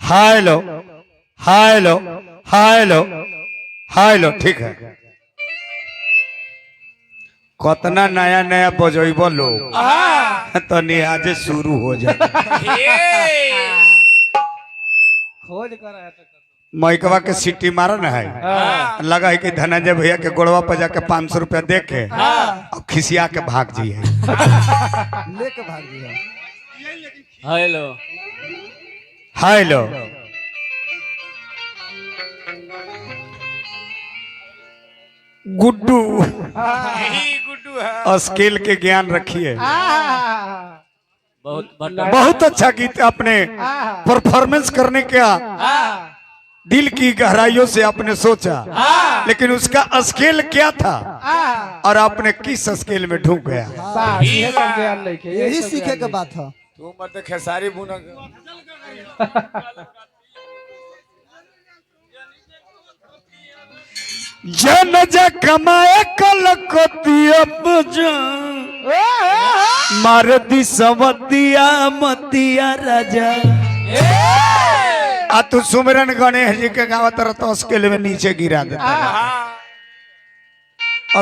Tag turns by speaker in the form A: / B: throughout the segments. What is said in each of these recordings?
A: Hello hello hello hello ठीक है। कतना नया नया बजैब लोग तो निहाजे शुरू हो जाए। मैकवा के सीटी मारा न है लगा है कि धनंजय भैया के गोड़वा पर जाके 500 रुपया दे के और खिसिया के भाग जी है
B: लेके भाग दिया।
C: हेलो
A: हेलो गुड्डू स्किल के ज्ञान रखिए। बहुत अच्छा गीत आपने परफॉर्मेंस करने का दिल की गहराइयों से आपने सोचा, लेकिन उसका स्केल क्या था और आपने किस स्केल में ढूंढ गया।
B: यही सीखे के बात है।
A: तू मत खेसारी बुना जन जा कमाए कल मार दी सवतिया मतिया राजा। आ तू सुमिरन गणेश जी के गावत रह तो स्केल में नीचे गिरा देता,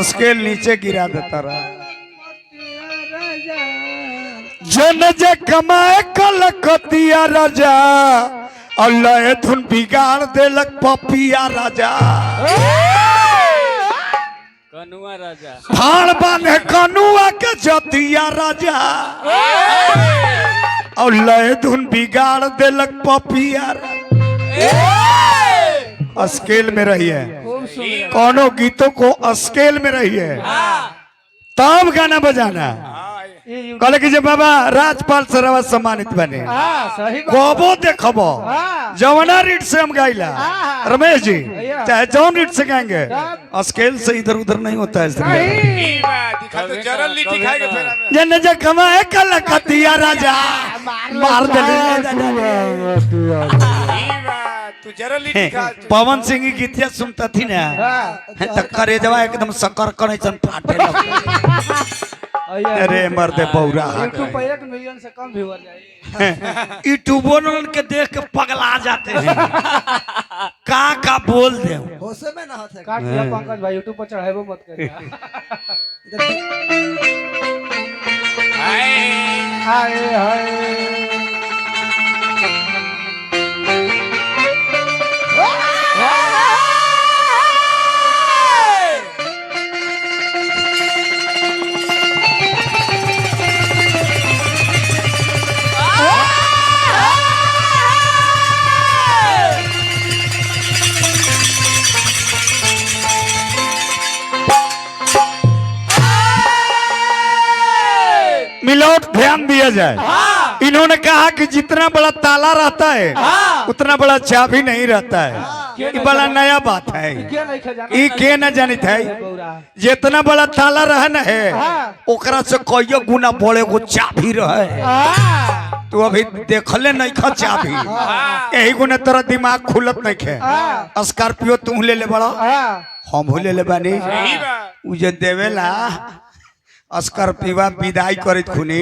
A: स्केल नीचे गिरा देता रहा। जन जे कमाए कल कतिया राजा अल्लाह धुन बिगाड़ देलक पपिया राजा।
C: कनुआ राजा
A: फाड़ बांधे कनुआ के जतिया राजा अल्लाह धुन बिगाड़ देलक पपिया। स्केल में रही है, कौनों गीतों को स्केल में रही है तब गाना बजाना। कहले कि जब बाबा राजपाल सरावा सम्मानित बने गोबो देखबो जवना रीट से हम गाइला रमेश जी चाहे जौन रीट से गाएंगे स्केल से इधर उधर नहीं होता है। जन जे कमाए कल कतिया राजा मार दे। पवन सिंह की गीतिया सुनता थी ना तो करेजवा एकदम शक्कर करे फाटे। अरे मर्दे बौरा
B: यूट्यूब पर 1 मिलियन से कम व्यूअर जाए।
A: यूट्यूबर के देख के पगला जाते हैं। का बोल दे
B: होशे में ना होते। काट दिया पंकज भाई, यूट्यूब पर चढ़ाइबो मत करिए। हाय हाय
A: मिलोट ध्यान दिया जाए। इन्होंने कहा कि जितना बड़ा ताला रहता है उतना बड़ा चाबी नहीं रहता है। ये बड़ा नया बात है, ये के न जानित है। जितना बड़ा ताला रहना है ओकरा से कई गुना बड़े को चाबी रहे। तू अभी देखले नहीं खा चाबी, यही गुना तेरा दिमाग खुलत नहीं खे। स्कॉर्पियो तू ले ले बड़ा हम ले ले बानी उजे देवेला स्कॉर्पियो विदाई करत खुनी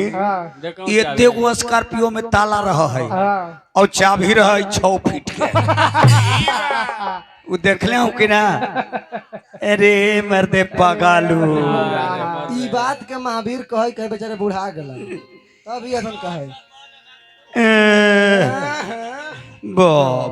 C: देखो
A: ये तेगो स्कॉर्पियो में ताला रहा है और चाबी रहा है 6 फीट के वो देखले हो कि ना अरे मर्दे पगालू
D: ई बात के महावीर कहे कहे बेचारे बुढ़ा गला तब ही असन कहे
A: बाप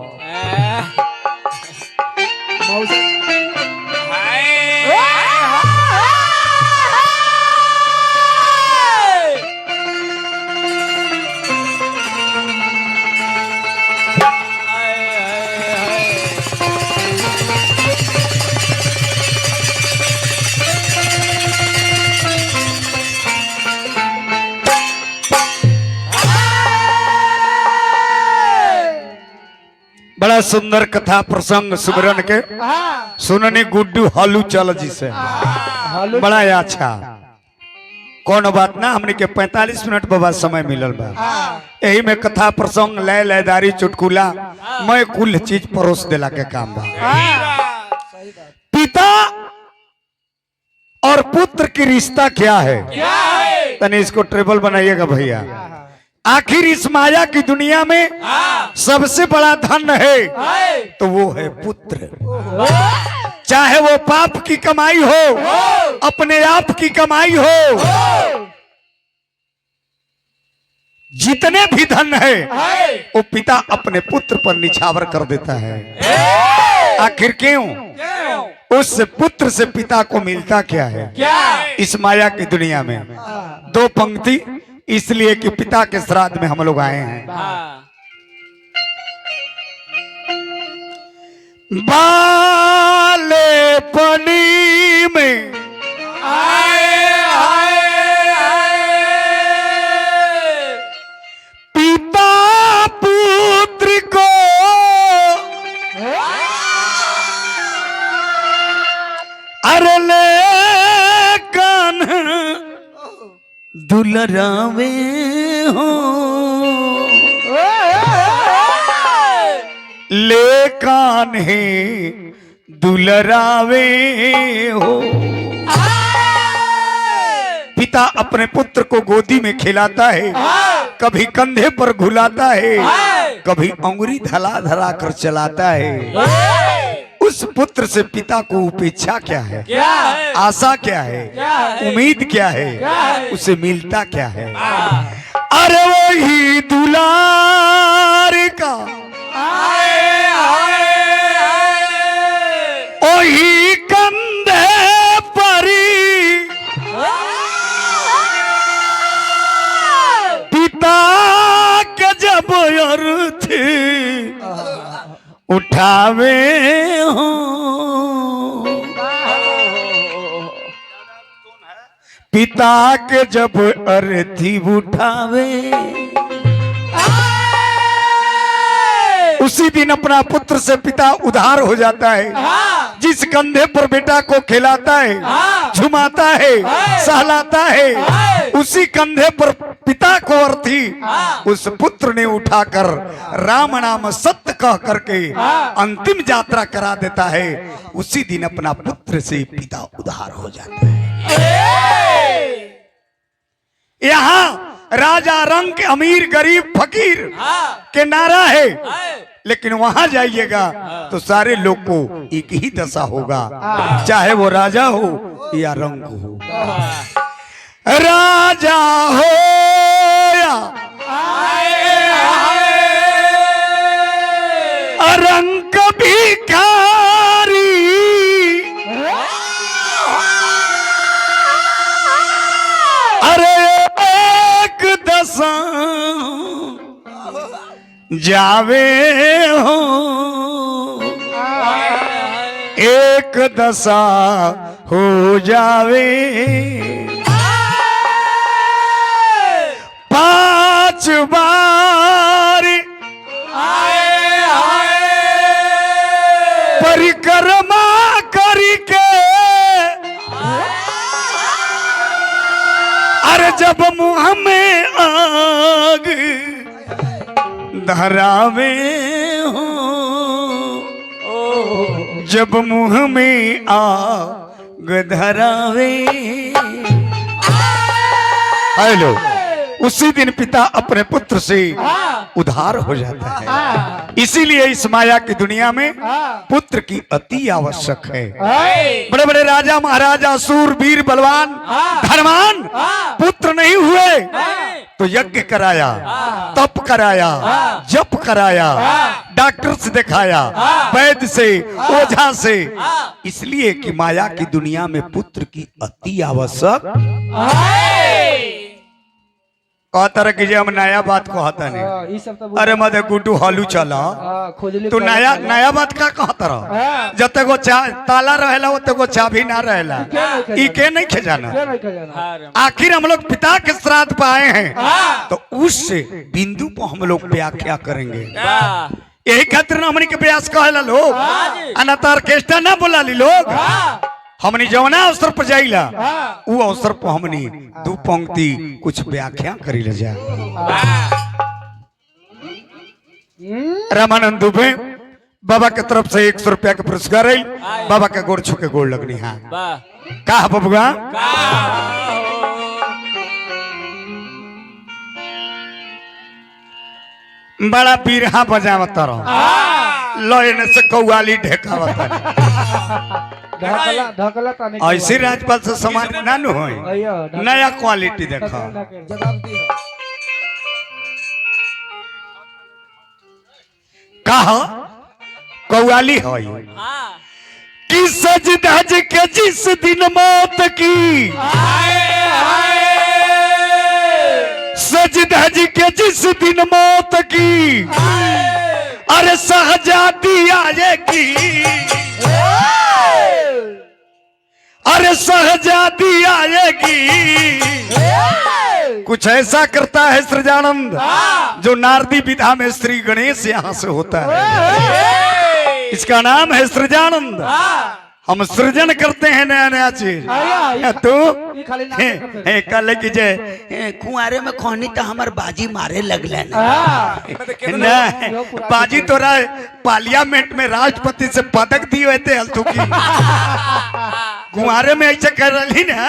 A: बड़ा सुंदर कथा प्रसंग सुमरन के सुनने गुड्डू हालू चल जी से बड़ा अच्छा कौन बात ना हमने के 45 मिनट बाबा समय मिलल बा यही में कथा प्रसंग लय लयदारी चुटकुला मैं कुल चीज परोस देला के काम बा पिता और पुत्र की रिश्ता क्या है तने इसको ट्रेबल बनाइएगा भैया आखिर इस माया की दुनिया में सबसे बड़ा धन है तो वो है पुत्र चाहे वो पाप की कमाई हो अपने आप की कमाई हो जितने भी धन है वो पिता अपने पुत्र पर निछावर कर देता है आखिर क्यों उस पुत्र से पिता को मिलता क्या है इस माया की दुनिया में 2 पंक्ति इसलिए कि पिता के श्राद्ध में हम लोग आए हैं बाले पनी में पिता पुत्र को अरे ले कान दुलरावे हो ले कान्हे दुलरावे हो पिता अपने पुत्र को गोदी में खिलाता है कभी कंधे पर घुलाता है कभी अंगुरी धला धला कर चलाता है उस पुत्र से पिता को उपेक्षा क्या है आशा क्या है उम्मीद क्या है उसे मिलता क्या है अरे वही दुलार का वही कंधे परी पिता के जब अर्थ उठावे हो पिता के जब अर्थी उठावे उसी दिन अपना पुत्र से पिता उधार हो जाता है जिस कंधे पर बेटा को खिलाता है झुमाता है सहलाता है उसी कंधे पर पिता को अर्थी उस पुत्र ने उठाकर राम नाम सत्य कह करके अंतिम यात्रा करा देता है उसी दिन अपना पुत्र से पिता उधार हो जाता है यहाँ राजा रंग अमीर गरीब फकीर के नारा है लेकिन वहां जाइएगा तो सारे लोग को एक ही दशा होगा चाहे वो राजा हो या रंग हो राजा हो या रंग भिखारी अरे एक दशा जावे हो एक दशा हो जावे 5 बार परिक्रमा करके अरे जब मुँह में आग धरावे हो जब मुँह में आग धरावे हेलो, उसी दिन पिता अपने पुत्र से उधार हो जाता है। इसीलिए इस माया की दुनिया में पुत्र की अति आवश्यक है। बड़े बड़े राजा महाराजा सूर वीर बलवान धनवान पुत्र नहीं हुए तो यज्ञ कराया, तप कराया, जप कराया, डॉक्टर से दिखाया, वैद्य से, ओझा से, इसलिए कि माया की दुनिया में पुत्र की अति आवश्यक। कहता कि हम नया बात कहता नहीं। अरे मदे गुड्डू हालू चला तू नया बात का कहता रहा। जब तक वो ताला रहेला वो तक वो चाबी ना रहेला। ई के नहीं खजाना। आखिर हम लोग पिता के श्राद्ध पे आए हैं तो उससे बिंदु को हम लोग व्याख्या करेंगे। यही खातिर हमनी के व्यास कहला लोग, अनाथ ऑर्केस्ट्रा ना बोला ली लोग। हमनी जवना अवसर पर जाइला वो अवसर पर हमनी दो पंक्ति कुछ व्याख्या करी ले जा। रामानंद दुबे बाबा के तरफ से 100 रुपया के पुरस्कार है। बाबा के गोड़ छू के गोड़ लगनी। हाँ का बबुआ बड़ा पीरहा बजावता रहो, लोयन से कौवाली ढेकावता
B: ढकला ताने
A: ऐसे राजपाल से समान ना न हो। नया क्वालिटी देखो। कहा कौवाली हो कि सज धज के जिस दिन मौत की, सज धज के जिस दिन मौत की, अरे सहजादी आएगी, अरे सहजादी आएगी। कुछ ऐसा करता है सृजानंद जो नारदी विधा में श्री गणेश यहाँ से होता है। इसका नाम है सृजानंद। हम सृजन करते हैं नया नया चीज। तू कल की जय कुआरे में खोनी तो हमार बाजी मारे लगले ना। बाजी तोरा पार्लियामेंट में राष्ट्रपति से पदक दिए हुए थे हल्तू की। कुआरे में ऐसे कर रही ना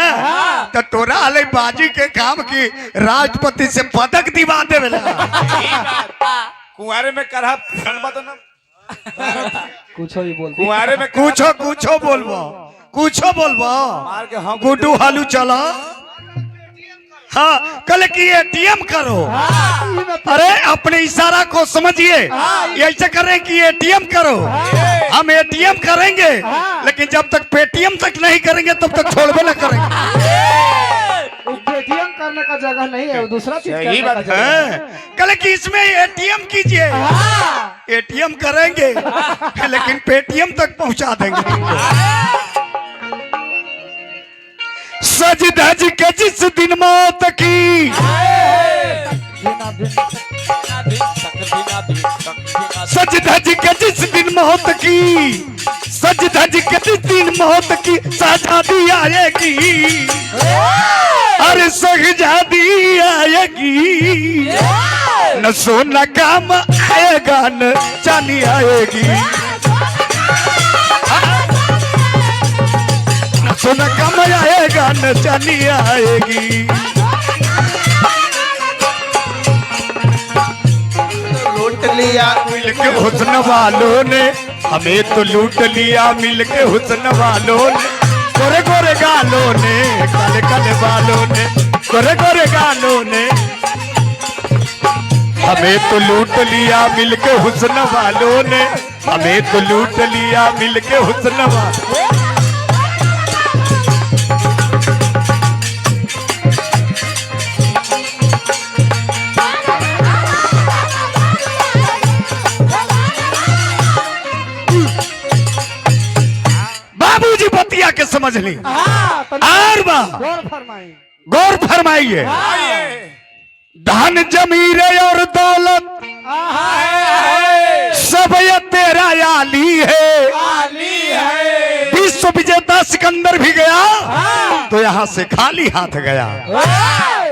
A: तो तोरा अले बाजी के काम की राष्ट्रपति से पदक दिवा दे।
E: कुआरे में करहा तो ना
B: कुछो ही बोल
A: कुआरे में कुछो बोलबो
E: मार के हम
A: गुड्डू हालू चला। हाँ कल की एटीएम करो। अरे अपने इशारा को समझिए। ऐसे करें कि एटीएम करो। हम एटीएम करेंगे लेकिन जब तक पेटीएम तक नहीं करेंगे तब तक छोड़बे न करेंगे।
B: एटीएम करने का जगह नहीं है, वो दूसरा चीज
E: यही
B: करने
E: बात
B: का जगह है।
A: कल की इसमें एटीएम कीजिए। एटीएम करेंगे लेकिन पेटीएम तक पहुंचा देंगे। सज धज के जिस दिन मौत की, सज धज के जिस दिन मौत की, सज धज के जिस दिन मौत की सहजादी आएगी, अरे सहजादी आएगी। न सोना काम आएगा न चांदी आएगी, न सोना काम आएगा न चांदी आएगी।
E: लूट लिया
A: मिलके हुस्न वालों ने हमें तो लूट लिया, मिलके हुस्न वालों ने, गोरे गोरे गालों ने, काले काले बालों ने, गोरे गोरे गालों ने, हमें तो लूट लिया मिलके हुस्न वालों ने, हमें तो लूट लिया मिलके हुस्न वालों। बाबूजी बतिया के समझ ली। और गौर फरमाइए। धन जमीरे और दौलत सब ये तेरा आली है। विश्व विजेता सिकंदर भी गया तो यहाँ से खाली हाथ गया।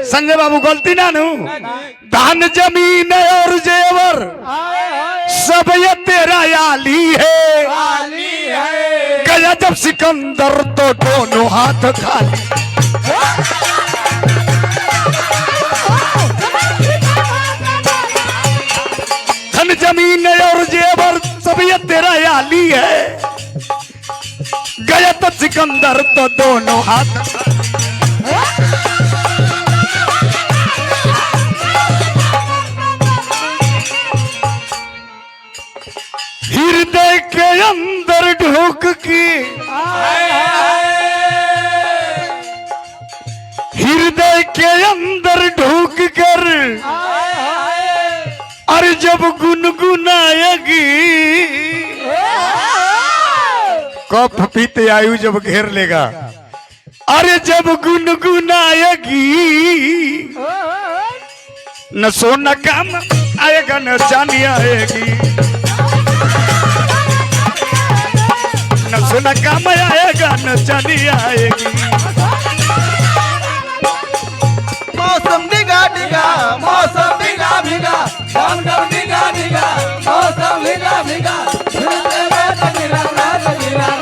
A: संजय बाबू गलती ना नू। धन जमीन और जेवर सब ये तेरा आली है। गया जब सिकंदर तो दोनों हाथ खाली। अंदर तो दोनों हाथ हृदय के अंदर ढूक के हृदय के अंदर ढूक कर अरे जब गुनगुनाएगी कफ पीते आयु जब घेर लेगा अरे जब गुनगुनाएगी न सोना काम आएगा न चांदी आएगी न सोना काम आएगा न चांदी आएगी
E: मौसम डिगा डिगा मौसम डिगा भिगा गम गम डिगा डिगा मौसम भिगा भिगा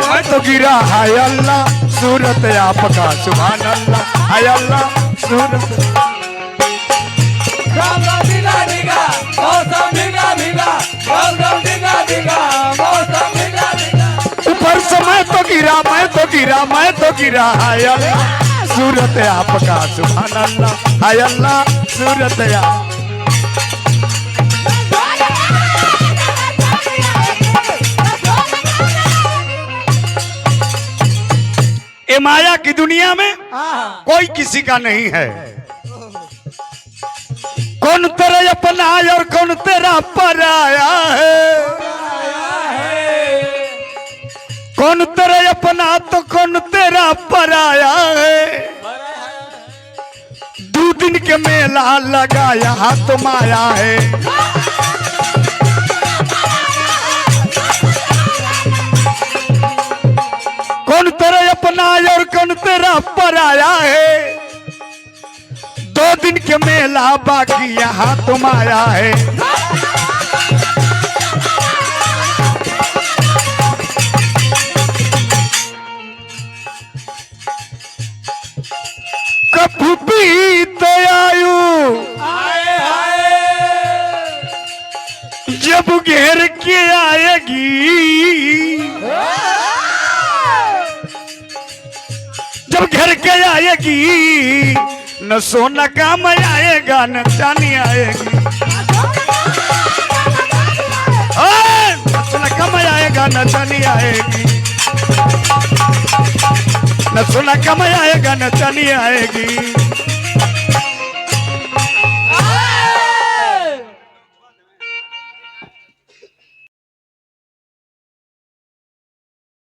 A: मैं तो गिरा हाय अल्लाह सूरत आपका सुभान अल्लाह हाय अल्लाह सूरत
E: गम गम डिगा डिगा मौसम भिगा भिगा गम गम डिगा डिगा मौसम भिगा भिगा
A: ऊपर से मैं तो गिरा हाय अल्लाह सूरत आपका सुभान अल्लाह हाय अल्लाह सूरत आप ये माया की दुनिया में कोई किसी का नहीं है। कौन तेरा अपना और कौन तेरा पराया है। कौन तेरा अपना तो कौन तेरा पराया है। 2 दिन के मेला लगा यहाँ तो माया है। कौन तेरा अपना और कौन तेरा पराया है। 2 दिन के मेला बाकी यहाँ तुम आया है। कभी बीत आयु जब घेर के आएगी। जब घर के आएगी न सोना काम आएगा न चांदी आएगी। न सोना काम आएगा न चांदी आएगी। न सोना काम आएगा न चांदी आएगी।